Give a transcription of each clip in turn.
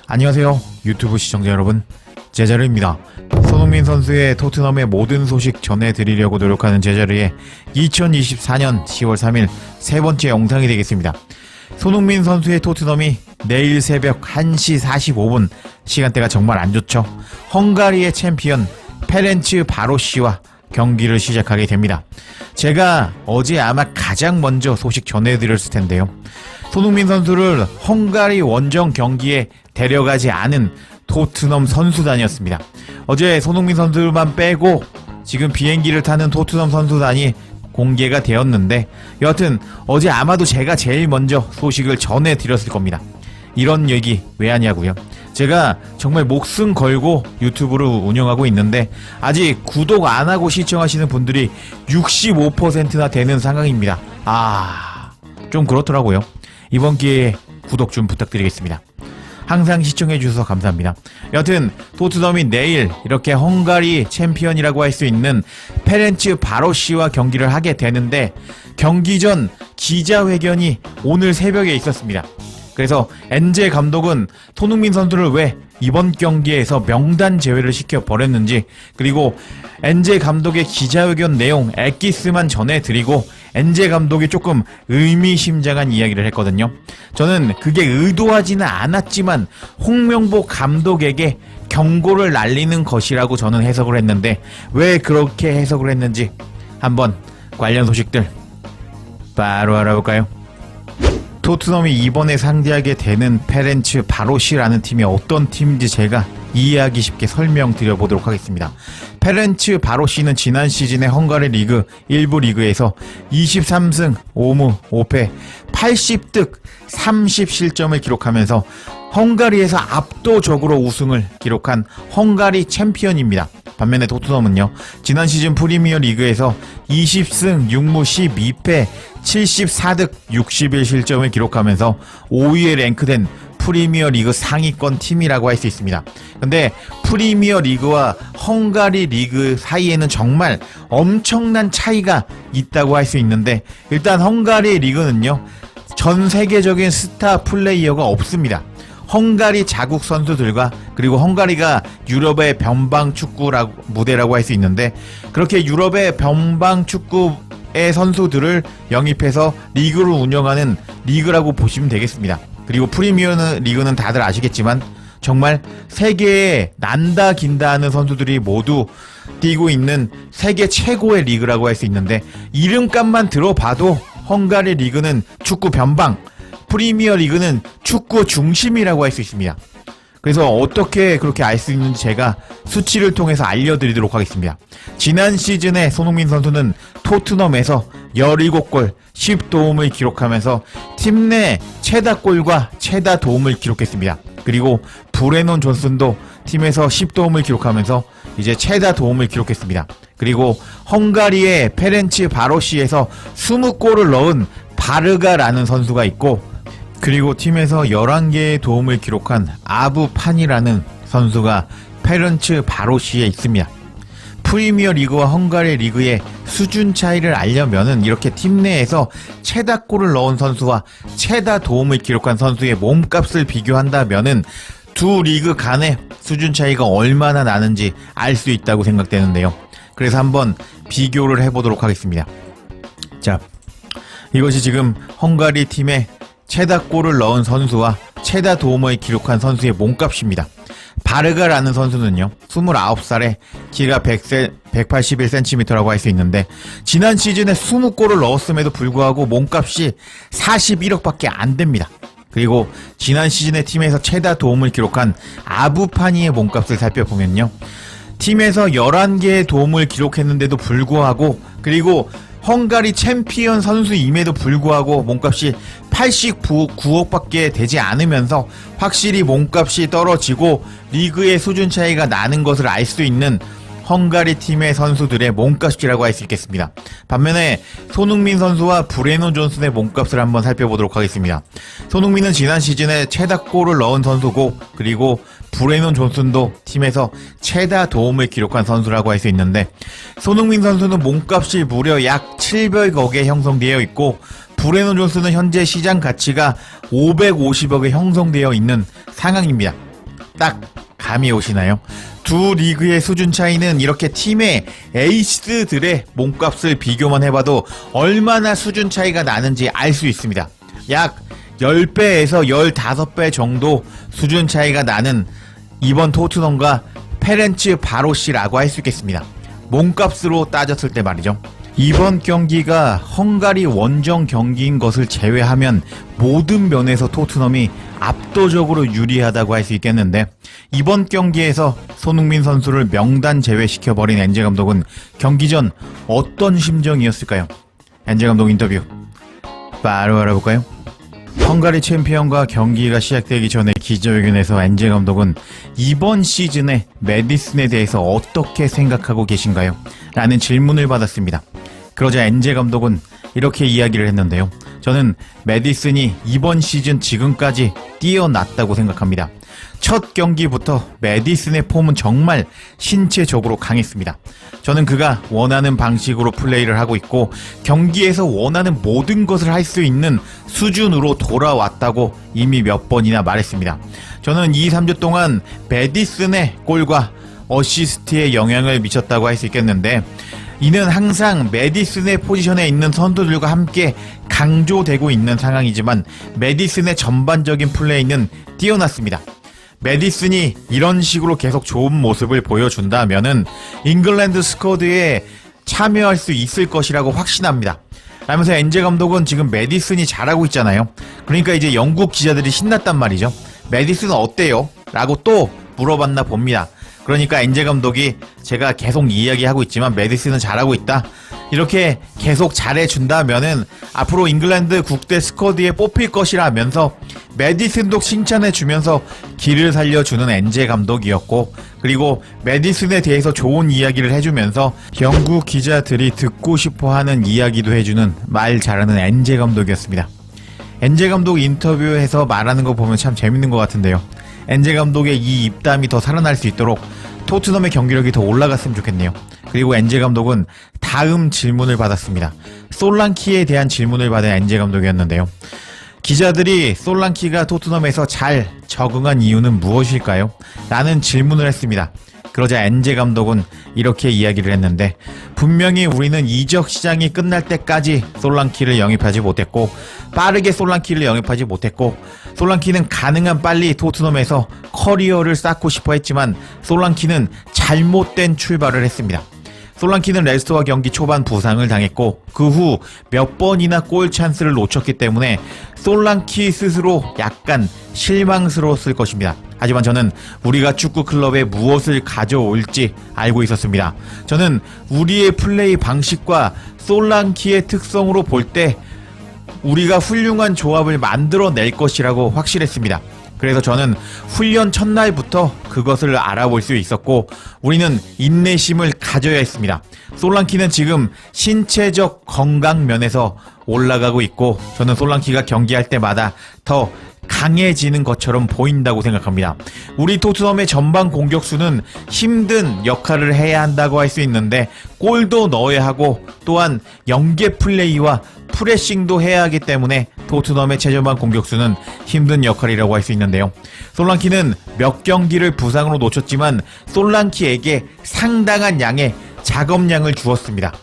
안녕하세요 유튜브 시청자 여러분, 제자르입니다. 손흥민 선수의 토트넘의 모든 소식 전해드리려고 노력하는 제자르의 2024년 10월 3일 세 번째 영상이 되겠습니다. 손흥민 선수의 토트넘이 내일 새벽 1시 45분, 시간대가 정말 안 좋죠. 헝가리의 챔피언 페렌츠 바로시와 경기를 시작하게 됩니다. 제가 어제 아마 가장 먼저 소식 전해드렸을 텐데요. 손흥민 선수를 헝가리 원정 경기에 데려가지 않은 토트넘 선수단이었습니다. 어제 손흥민 선수만 빼고 지금 비행기를 타는 토트넘 선수단이 공개가 되었는데, 여하튼 어제 아마도 제가 제일 먼저 소식을 전해드렸을 겁니다. 이런 얘기 왜 하냐고요? 제가 정말 목숨 걸고 유튜브를 운영하고 있는데 아직 구독 안 하고 시청하시는 분들이 65%나 되는 상황입니다. 좀 그렇더라고요. 이번 기회에 구독 좀 부탁드리겠습니다. 항상 시청해주셔서 감사합니다. 여튼 토트넘이 내일 이렇게 헝가리 챔피언이라고 할 수 있는 페렌츠 바로시와 경기를 하게 되는데, 경기 전 기자회견이 오늘 새벽에 있었습니다. 그래서 엔제 감독은 손흥민 선수를 왜 이번 경기에서 명단 제외를 시켜버렸는지, 그리고 엔제 감독의 기자회견 내용 엑기스만 전해드리고 엔제 감독이 조금 의미심장한 이야기를 했거든요. 저는 그게 의도하지는 않았지만 홍명보 감독에게 경고를 날리는 것이라고 저는 해석을 했는데, 왜 그렇게 해석을 했는지 한번 관련 소식들 바로 알아볼까요? 토트넘이 이번에 상대하게 되는 페렌츠 바로시라는 팀이 어떤 팀인지 제가 이해하기 쉽게 설명드려보도록 하겠습니다. 페렌츠 바로시는 지난 시즌의 헝가리 리그 1부 리그에서 23승 5무 5패 80득 30실점을 기록하면서 헝가리에서 압도적으로 우승을 기록한 헝가리 챔피언입니다. 반면에 토트넘은요, 지난 시즌 프리미어 리그에서 20승 6무 12패 74득 61실점을 기록하면서 5위에 랭크된 프리미어 리그 상위권 팀이라고 할 수 있습니다. 근데 프리미어 리그와 헝가리 리그 사이에는 정말 엄청난 차이가 있다고 할 수 있는데, 일단 헝가리 리그는요, 전 세계적인 스타 플레이어가 없습니다. 헝가리 자국 선수들과, 그리고 헝가리가 유럽의 변방 축구 무대라고 할 수 있는데, 그렇게 유럽의 변방 축구의 선수들을 영입해서 리그를 운영하는 리그라고 보시면 되겠습니다. 그리고 프리미어 리그는 다들 아시겠지만 정말 세계에 난다 긴다 하는 선수들이 모두 뛰고 있는 세계 최고의 리그라고 할 수 있는데, 이름값만 들어봐도 헝가리 리그는 축구 변방, 프리미어 리그는 축구 중심이라고 할 수 있습니다. 그래서 어떻게 그렇게 알 수 있는지 제가 수치를 통해서 알려드리도록 하겠습니다. 지난 시즌에 손흥민 선수는 토트넘에서 17골 10도움을 기록하면서 팀 내 최다골과 최다 도움을 기록했습니다. 그리고 브레논 존슨도 팀에서 10도움을 기록하면서 이제 최다 도움을 기록했습니다. 그리고 헝가리의 페렌츠 바로시에서 20골을 넣은 바르가라는 선수가 있고, 그리고 팀에서 11개의 도움을 기록한 아부판이라는 선수가 페렌츠 바로시에 있습니다. 프리미어 리그와 헝가리 리그의 수준 차이를 알려면은 이렇게 팀 내에서 최다 골을 넣은 선수와 최다 도움을 기록한 선수의 몸값을 비교한다면은 두 리그 간의 수준 차이가 얼마나 나는지 알 수 있다고 생각되는데요. 그래서 한번 비교를 해보도록 하겠습니다. 자, 이것이 지금 헝가리 팀의 최다 골을 넣은 선수와 최다 도움을 기록한 선수의 몸값입니다. 바르가라는 선수는요, 29살에 키가 181cm라고 할 수 있는데, 지난 시즌에 20골을 넣었음에도 불구하고 몸값이 41억밖에 안 됩니다. 그리고 지난 시즌에 팀에서 최다 도움을 기록한 아부파니의 몸값을 살펴보면요, 팀에서 11개의 도움을 기록했는데도 불구하고, 그리고 헝가리 챔피언 선수임에도 불구하고 몸값이 89억밖에 되지 않으면서 확실히 몸값이 떨어지고 리그의 수준 차이가 나는 것을 알 수 있는 헝가리 팀의 선수들의 몸값이라고 할 수 있겠습니다. 반면에 손흥민 선수와 브레논 존슨의 몸값을 한번 살펴보도록 하겠습니다. 손흥민은 지난 시즌에 최다 골을 넣은 선수고, 그리고 브레논 존슨도 팀에서 최다 도움을 기록한 선수라고 할 수 있는데, 손흥민 선수는 몸값이 무려 약 700억에 형성되어 있고, 브레논 존슨은 현재 시장 가치가 550억에 형성되어 있는 상황입니다. 딱 감이 오시나요? 두 리그의 수준 차이는 이렇게 팀의 에이스들의 몸값을 비교만 해봐도 얼마나 수준 차이가 나는지 알 수 있습니다. 약 10배에서 15배 정도 수준 차이가 나는 이번 토트넘과 페렌츠 바로시라고 할 수 있겠습니다. 몸값으로 따졌을 때 말이죠. 이번 경기가 헝가리 원정 경기인 것을 제외하면 모든 면에서 토트넘이 압도적으로 유리하다고 할 수 있겠는데, 이번 경기에서 손흥민 선수를 명단 제외시켜버린 엔제 감독은 경기 전 어떤 심정이었을까요? 엔제 감독 인터뷰 바로 알아볼까요? 헝가리 챔피언과 경기가 시작되기 전에 기자회견에서 엔제 감독은 이번 시즌에 메디슨에 대해서 어떻게 생각하고 계신가요? 라는 질문을 받았습니다. 그러자 엔제 감독은 이렇게 이야기를 했는데요. 저는 메디슨이 이번 시즌 지금까지 뛰어났다고 생각합니다. 첫 경기부터 메디슨의 폼은 정말 신체적으로 강했습니다. 저는 그가 원하는 방식으로 플레이를 하고 있고 경기에서 원하는 모든 것을 할 수 있는 수준으로 돌아왔다고 이미 몇 번이나 말했습니다. 저는 2-3주 동안 메디슨의 골과 어시스트에 영향을 미쳤다고 할 수 있겠는데, 이는 항상 메디슨의 포지션에 있는 선수들과 함께 강조되고 있는 상황이지만 메디슨의 전반적인 플레이는 뛰어났습니다. 메디슨이 이런 식으로 계속 좋은 모습을 보여준다면은 잉글랜드 스쿼드에 참여할 수 있을 것이라고 확신합니다. 라면서 엔제 감독은 지금 메디슨이 잘하고 있잖아요. 그러니까 이제 영국 기자들이 신났단 말이죠. 메디슨은 어때요? 라고 또 물어봤나 봅니다. 그러니까 엔제 감독이 제가 계속 이야기하고 있지만 메디슨은 잘하고 있다, 이렇게 계속 잘해준다면은 앞으로 잉글랜드 국대 스쿼드에 뽑힐 것이라면서 메디슨도 칭찬해주면서 길을 살려주는 엔제 감독이었고, 그리고 메디슨에 대해서 좋은 이야기를 해주면서 영국 기자들이 듣고 싶어하는 이야기도 해주는 말 잘하는 엔제 감독이었습니다. 엔제 감독 인터뷰에서 말하는 거 보면 참 재밌는 것 같은데요. 엔제 감독의 이 입담이 더 살아날 수 있도록 토트넘의 경기력이 더 올라갔으면 좋겠네요. 그리고 엔제 감독은 다음 질문을 받았습니다. 솔랑키에 대한 질문을 받은 엔제 감독이었는데요. 기자들이 솔랑키가 토트넘에서 잘 적응한 이유는 무엇일까요? 라는 질문을 했습니다. 그러자 엔제 감독은 이렇게 이야기를 했는데, 분명히 우리는 이적 시장이 끝날 때까지 솔랑키를 영입하지 못했고 빠르게 솔랑키를 영입하지 못했고 솔랑키는 가능한 빨리 토트넘에서 커리어를 쌓고 싶어 했지만 솔랑키는 잘못된 출발을 했습니다. 솔랑키는 레스터와 경기 초반 부상을 당했고 그 후 몇 번이나 골 찬스를 놓쳤기 때문에 솔랑키 스스로 약간 실망스러웠을 것입니다. 하지만 저는 우리가 축구 클럽에 무엇을 가져올지 알고 있었습니다. 저는 우리의 플레이 방식과 솔랑키의 특성으로 볼 때 우리가 훌륭한 조합을 만들어낼 것이라고 확실했습니다. 그래서 저는 훈련 첫날부터 그것을 알아볼 수 있었고 우리는 인내심을 가져야 했습니다. 솔랑키는 지금 신체적 건강 면에서 올라가고 있고 저는 솔랑키가 경기할 때마다 더 강해지는 것처럼 보인다고 생각합니다. 우리 토트넘의 전방 공격수는 힘든 역할을 해야 한다고 할 수 있는데 골도 넣어야 하고 또한 연계 플레이와 프레싱도 해야 하기 때문에 토트넘의 최전방 공격수는 힘든 역할이라고 할 수 있는데요. 솔랑키는 몇 경기를 부상으로 놓쳤지만 솔랑키에게 상당한 양의 작업량을 주었습니다.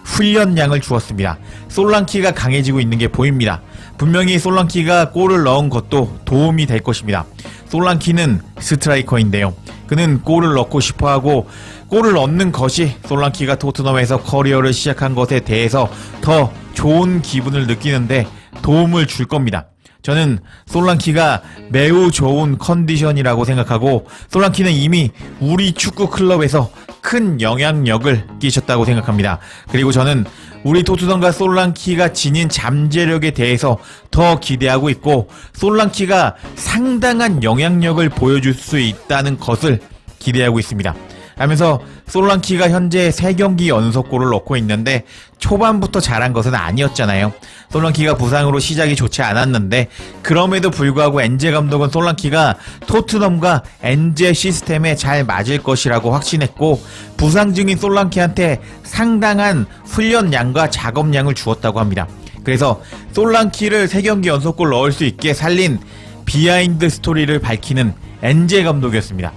훈련량을 주었습니다. 솔랑키가 강해지고 있는 게 보입니다. 분명히 솔랑키가 골을 넣은 것도 도움이 될 것입니다. 솔랑키는 스트라이커인데요. 그는 골을 넣고 싶어하고 골을 넣는 것이 솔랑키가 토트넘에서 커리어를 시작한 것에 대해서 더 좋은 기분을 느끼는데 도움을 줄 겁니다. 저는 솔랑키가 매우 좋은 컨디션이라고 생각하고 솔랑키는 이미 우리 축구 클럽에서 큰 영향력을 끼쳤다고 생각합니다. 그리고 저는 우리 토트넘과 솔랑키가 지닌 잠재력에 대해서 더 기대하고 있고 솔랑키가 상당한 영향력을 보여줄 수 있다는 것을 기대하고 있습니다. 하면서 솔랑키가 현재 3경기 연속골을 넣고 있는데 초반부터 잘한 것은 아니었잖아요. 솔랑키가 부상으로 시작이 좋지 않았는데 그럼에도 불구하고 엔제 감독은 솔랑키가 토트넘과 엔제 시스템에 잘 맞을 것이라고 확신했고 부상 중인 솔랑키한테 상당한 훈련량과 작업량을 주었다고 합니다. 그래서 솔랑키를 3경기 연속골 넣을 수 있게 살린 비하인드 스토리를 밝히는 엔제 감독이었습니다.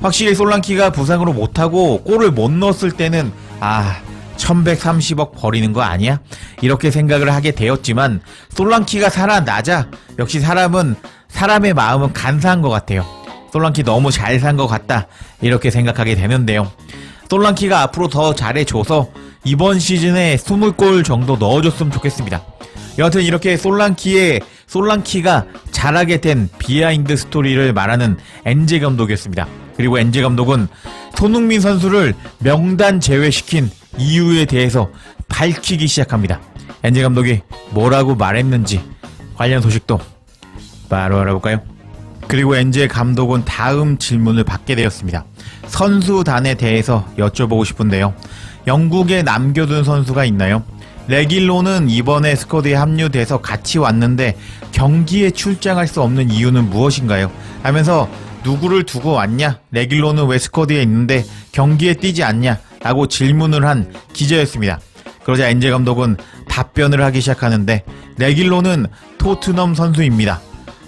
확실히 솔랑키가 부상으로 못하고 골을 못 넣었을 때는 1130억 버리는 거 아니야? 이렇게 생각을 하게 되었지만 솔랑키가 살아나자 역시 사람의 마음은 간사한 것 같아요. 솔랑키 너무 잘 산 것 같다 이렇게 생각하게 되는데요. 솔랑키가 앞으로 더 잘해줘서 이번 시즌에 20골 정도 넣어줬으면 좋겠습니다. 여하튼 이렇게 솔랑키가 잘하게 된 비하인드 스토리를 말하는 엔제 감독이었습니다. 그리고 엔제 감독은 손흥민 선수를 명단 제외시킨 이유에 대해서 밝히기 시작합니다. 엔제 감독이 뭐라고 말했는지 관련 소식도 바로 알아볼까요? 그리고 엔제 감독은 다음 질문을 받게 되었습니다. 선수단에 대해서 여쭤보고 싶은데요. 영국에 남겨둔 선수가 있나요? 레길론은 이번에 스쿼드에 합류돼서 같이 왔는데 경기에 출장할 수 없는 이유는 무엇인가요? 하면서 누구를 두고 왔냐? 레길론은 왜 스쿼드에 있는데 경기에 뛰지 않냐? 라고 질문을 한 기자였습니다. 그러자 엔제 감독은 답변을 하기 시작하는데 레길론은 토트넘 선수입니다.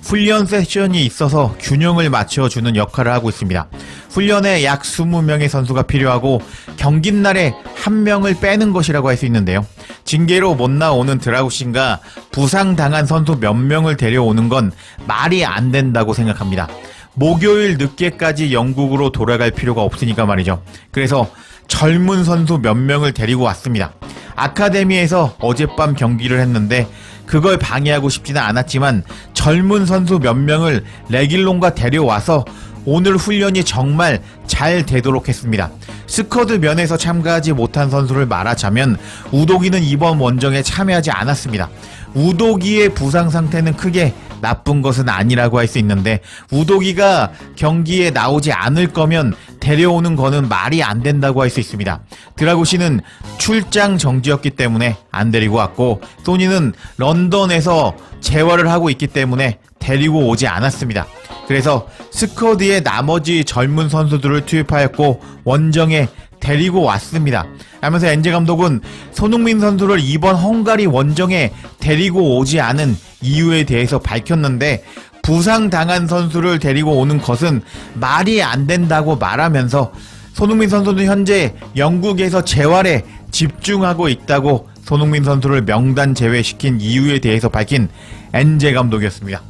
훈련 세션이 있어서 균형을 맞춰주는 역할을 하고 있습니다. 훈련에 약 20명의 선수가 필요하고 경기날에 한 명을 빼는 것이라고 할 수 있는데요. 징계로 못 나오는 드라구신과 부상당한 선수 몇 명을 데려오는 건 말이 안 된다고 생각합니다. 목요일 늦게까지 영국으로 돌아갈 필요가 없으니까 말이죠. 그래서 젊은 선수 몇 명을 데리고 왔습니다. 아카데미에서 어젯밤 경기를 했는데 그걸 방해하고 싶지는 않았지만 젊은 선수 몇 명을 레길론과 데려와서 오늘 훈련이 정말 잘 되도록 했습니다. 스쿼드 면에서 참가하지 못한 선수를 말하자면 우도기는 이번 원정에 참여하지 않았습니다. 우도기의 부상 상태는 크게 나쁜 것은 아니라고 할 수 있는데 우도기가 경기에 나오지 않을 거면 데려오는 거는 말이 안 된다고 할 수 있습니다. 드라구시는 출장 정지였기 때문에 안 데리고 왔고 소니는 런던에서 재활을 하고 있기 때문에 데리고 오지 않았습니다. 그래서 스쿼드의 나머지 젊은 선수들을 투입하였고 원정에 데리고 왔습니다. 하면서 엔제 감독은 손흥민 선수를 이번 헝가리 원정에 데리고 오지 않은 이유에 대해서 밝혔는데 부상당한 선수를 데리고 오는 것은 말이 안 된다고 말하면서 손흥민 선수는 현재 영국에서 재활에 집중하고 있다고 손흥민 선수를 명단 제외시킨 이유에 대해서 밝힌 엔제 감독이었습니다.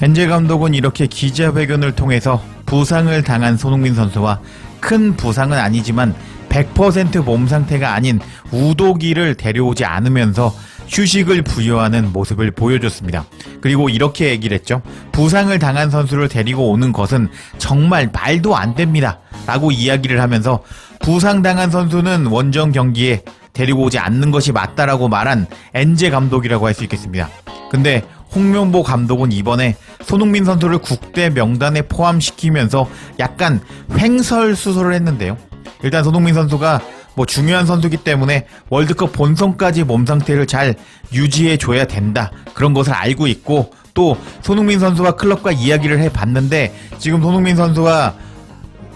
엔제 감독은 이렇게 기자회견을 통해서 부상을 당한 손흥민 선수와 큰 부상은 아니지만 100% 몸 상태가 아닌 우도기를 데려오지 않으면서 휴식을 부여하는 모습을 보여줬습니다. 그리고 이렇게 얘기를 했죠. 부상을 당한 선수를 데리고 오는 것은 정말 말도 안 됩니다. 라고 이야기를 하면서 부상당한 선수는 원정 경기에 데리고 오지 않는 것이 맞다라고 말한 엔제 감독이라고 할 수 있겠습니다. 근데 홍명보 감독은 이번에 손흥민 선수를 국대 명단에 포함시키면서 약간 횡설수설을 했는데요. 일단 손흥민 선수가 중요한 선수이기 때문에 월드컵 본선까지 몸 상태를 잘 유지해줘야 된다. 그런 것을 알고 있고 또 손흥민 선수와 클럽과 이야기를 해봤는데 지금 손흥민 선수와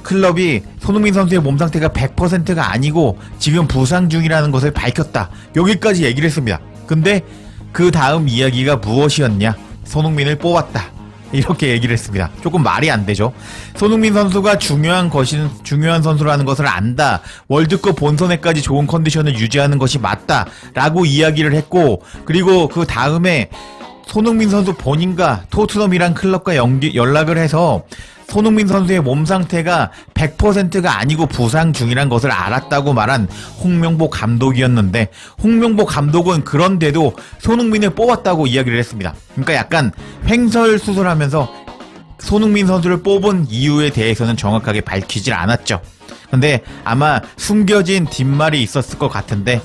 클럽이 손흥민 선수의 몸 상태가 100%가 아니고 지금 부상 중이라는 것을 밝혔다. 여기까지 얘기를 했습니다. 근데 그 다음 이야기가 무엇이었냐? 손흥민을 뽑았다. 이렇게 얘기를 했습니다. 조금 말이 안 되죠. 손흥민 선수가 중요한 선수라는 것을 안다. 월드컵 본선에까지 좋은 컨디션을 유지하는 것이 맞다. 라고 이야기를 했고 그리고 그 다음에 손흥민 선수 본인과 토트넘이란 클럽과 연락을 해서 손흥민 선수의 몸 상태가 100%가 아니고 부상 중이란 것을 알았다고 말한 홍명보 감독이었는데 홍명보 감독은 그런데도 손흥민을 뽑았다고 이야기를 했습니다. 그러니까 약간 횡설수설하면서 손흥민 선수를 뽑은 이유에 대해서는 정확하게 밝히질 않았죠. 근데 아마 숨겨진 뒷말이 있었을 것 같은데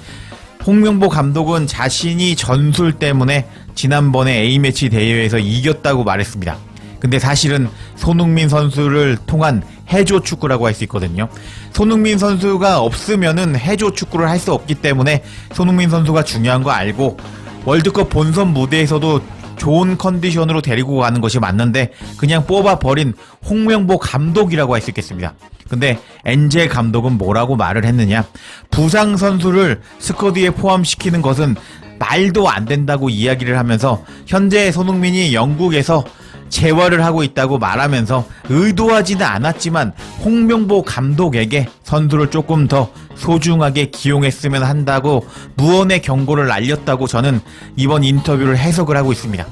홍명보 감독은 자신이 전술 때문에 지난번에 A매치 대회에서 이겼다고 말했습니다. 근데 사실은 손흥민 선수를 통한 해조 축구라고 할 수 있거든요. 손흥민 선수가 없으면은 해조 축구를 할 수 없기 때문에 손흥민 선수가 중요한 거 알고 월드컵 본선 무대에서도 좋은 컨디션으로 데리고 가는 것이 맞는데 그냥 뽑아버린 홍명보 감독이라고 할 수 있겠습니다. 근데 엔제 감독은 뭐라고 말을 했느냐? 부상 선수를 스쿼드에 포함시키는 것은 말도 안 된다고 이야기를 하면서 현재 손흥민이 영국에서 재활을 하고 있다고 말하면서 의도하지는 않았지만 홍명보 감독에게 선수를 조금 더 소중하게 기용했으면 한다고 무언의 경고를 날렸다고 저는 이번 인터뷰를 해석을 하고 있습니다.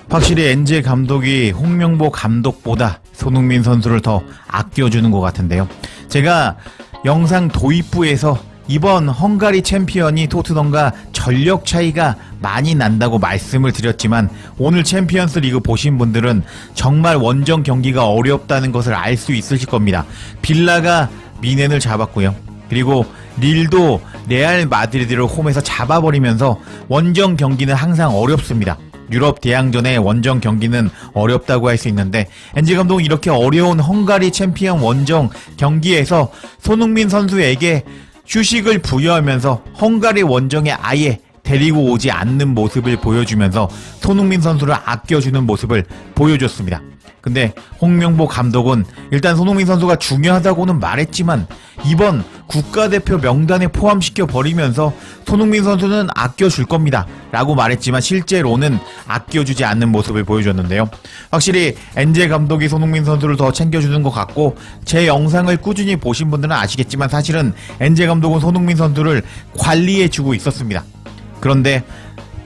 확실히 엔제 감독이 홍명보 감독보다 손흥민 선수를 더 아껴주는 것 같은데요. 제가 영상 도입부에서 이번 헝가리 챔피언이 토트넘과 전력 차이가 많이 난다고 말씀을 드렸지만 오늘 챔피언스 리그 보신 분들은 정말 원정 경기가 어렵다는 것을 알 수 있으실 겁니다. 빌라가 미넨을 잡았고요. 그리고 릴도 레알 마드리드를 홈에서 잡아버리면서 원정 경기는 항상 어렵습니다. 유럽 대항전의 원정 경기는 어렵다고 할 수 있는데 엔제 감독은 이렇게 어려운 헝가리 챔피언 원정 경기에서 손흥민 선수에게 휴식을 부여하면서 헝가리 원정에 아예 데리고 오지 않는 모습을 보여주면서 손흥민 선수를 아껴주는 모습을 보여줬습니다. 근데 홍명보 감독은 일단 손흥민 선수가 중요하다고는 말했지만 이번 국가대표 명단에 포함시켜 버리면서 손흥민 선수는 아껴줄 겁니다 라고 말했지만 실제로는 아껴주지 않는 모습을 보여줬는데요. 확실히 엔제 감독이 손흥민 선수를 더 챙겨주는 것 같고 제 영상을 꾸준히 보신 분들은 아시겠지만 사실은 엔제 감독은 손흥민 선수를 관리해주고 있었습니다. 그런데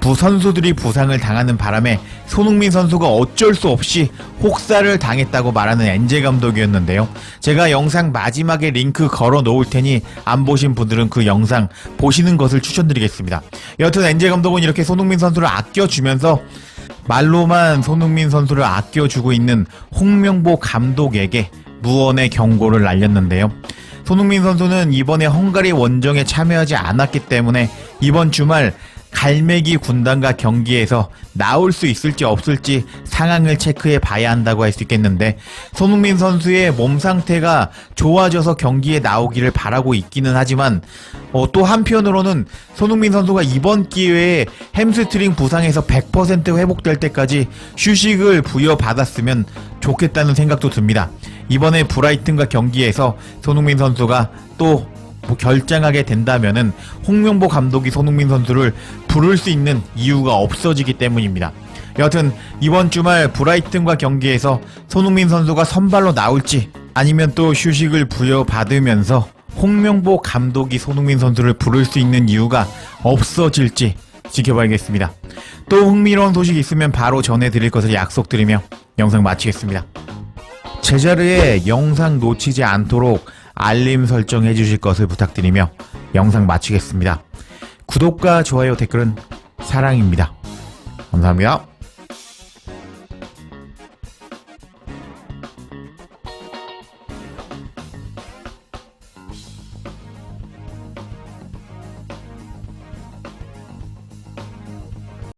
선수들이 부상을 당하는 바람에 손흥민 선수가 어쩔 수 없이 혹사를 당했다고 말하는 엔제 감독이었는데요. 제가 영상 마지막에 링크 걸어 놓을 테니 안 보신 분들은 그 영상 보시는 것을 추천드리겠습니다. 여튼 엔제 감독은 이렇게 손흥민 선수를 아껴주면서 말로만 손흥민 선수를 아껴주고 있는 홍명보 감독에게 무언의 경고를 날렸는데요. 손흥민 선수는 이번에 헝가리 원정에 참여하지 않았기 때문에 이번 주말 갈매기 군단과 경기에서 나올 수 있을지 없을지 상황을 체크해 봐야 한다고 할 수 있겠는데 손흥민 선수의 몸 상태가 좋아져서 경기에 나오기를 바라고 있기는 하지만 또 한편으로는 손흥민 선수가 이번 기회에 햄스트링 부상에서 100% 회복될 때까지 휴식을 부여받았으면 좋겠다는 생각도 듭니다. 이번에 브라이튼과 경기에서 손흥민 선수가 또 결장하게 된다면은 홍명보 감독이 손흥민 선수를 부를 수 있는 이유가 없어지기 때문입니다. 여하튼 이번 주말 브라이튼과 경기에서 손흥민 선수가 선발로 나올지 아니면 또 휴식을 부여받으면서 홍명보 감독이 손흥민 선수를 부를 수 있는 이유가 없어질지 지켜봐야겠습니다. 또 흥미로운 소식이 있으면 바로 전해드릴 것을 약속드리며 영상 마치겠습니다. 제자리에 영상 놓치지 않도록 알림 설정 해주실 것을 부탁드리며 영상 마치겠습니다. 구독과 좋아요 댓글은 사랑입니다. 감사합니다.